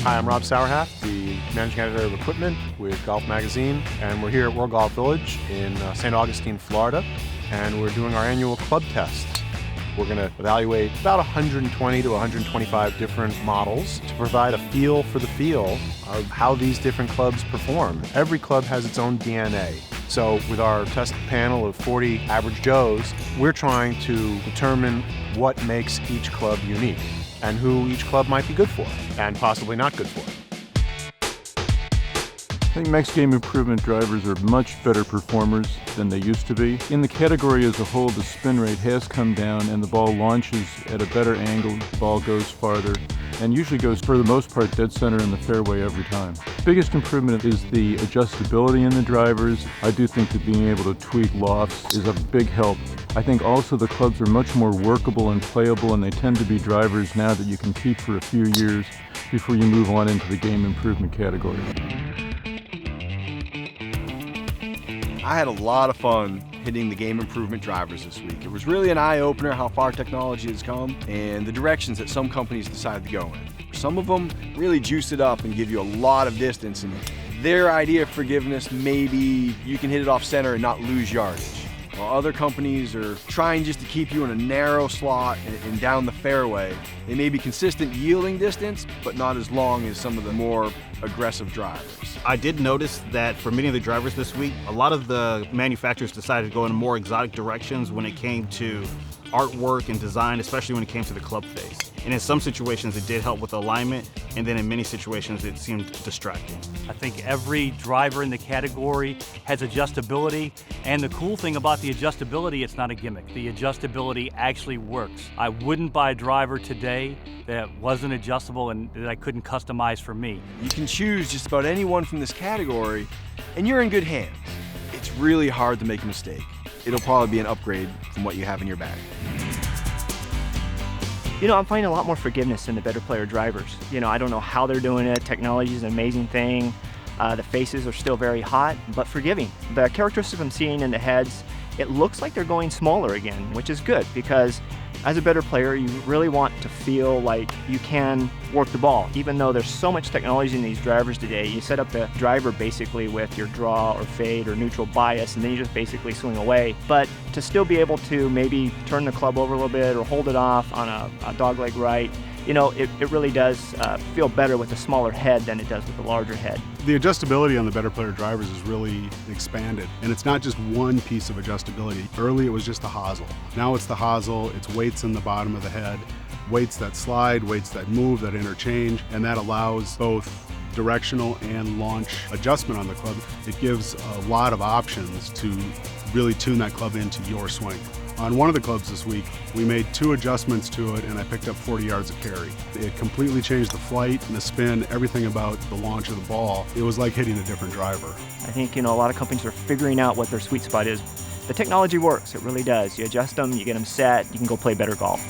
Hi, I'm Rob Sauerhaft, the managing editor of equipment with Golf Magazine, and we're here at World Golf Village in St. Augustine, Florida, and we're doing our annual club test. We're going to evaluate about 120 to 125 different models to provide a feel for the feel of how these different clubs perform. Every club has its own DNA. So with our test panel of 40 average Joes, we're trying to determine what makes each club unique and who each club might be good for and possibly not good for. I think max game improvement drivers are much better performers than they used to be. In the category as a whole, the spin rate has come down and the ball launches at a better angle, the ball goes farther, and usually goes, for the most part, dead center in the fairway every time. Biggest improvement is the adjustability in the drivers. I do think that being able to tweak lofts is a big help. I think also the clubs are much more workable and playable, and they tend to be drivers now that you can keep for a few years before you move on into the game improvement category. I had a lot of fun hitting the game improvement drivers this week. It was really an eye-opener how far technology has come and the directions that some companies decided to go in. Some of them really juice it up and give you a lot of distance, and their idea of forgiveness, maybe you can hit it off center and not lose yardage. While other companies are trying just to keep you in a narrow slot and down the fairway. They may be consistent yielding distance, but not as long as some of the more aggressive drivers. I did notice that for many of the drivers this week, a lot of the manufacturers decided to go in more exotic directions when it came to artwork and design, especially when it came to the club face. And in some situations it did help with alignment, and then in many situations it seemed distracting. I think every driver in the category has adjustability, and the cool thing about the adjustability, it's not a gimmick. The adjustability actually works. I wouldn't buy a driver today that wasn't adjustable and that I couldn't customize for me. You can choose just about anyone from this category, and you're in good hands. It's really hard to make a mistake. It'll probably be an upgrade from what you have in your bag. You know, I'm finding a lot more forgiveness in the better player drivers. You know, I don't know how they're doing it. Technology is an amazing thing. The faces are still very hot, but forgiving. The characteristics I'm seeing in the heads, it looks like they're going smaller again, which is good because as a better player, you really want to feel like you can work the ball. Even though there's so much technology in these drivers today, you set up the driver basically with your draw or fade or neutral bias, and then you just basically swing away. But to still be able to maybe turn the club over a little bit or hold it off on a dogleg right, you know, it really does feel better with a smaller head than it does with a larger head. The adjustability on the better player drivers is really expanded, and it's not just one piece of adjustability. Early it was just the hosel. Now it's the hosel, it's weights in the bottom of the head, weights that slide, weights that move, that interchange, and that allows both directional and launch adjustment on the club. It gives a lot of options to really tune that club into your swing. On one of the clubs this week, we made 2 adjustments to it and I picked up 40 yards of carry. It completely changed the flight and the spin, everything about the launch of the ball. It was like hitting a different driver. I think, you know, a lot of companies are figuring out what their sweet spot is. The technology works, it really does. You adjust them, you get them set, you can go play better golf.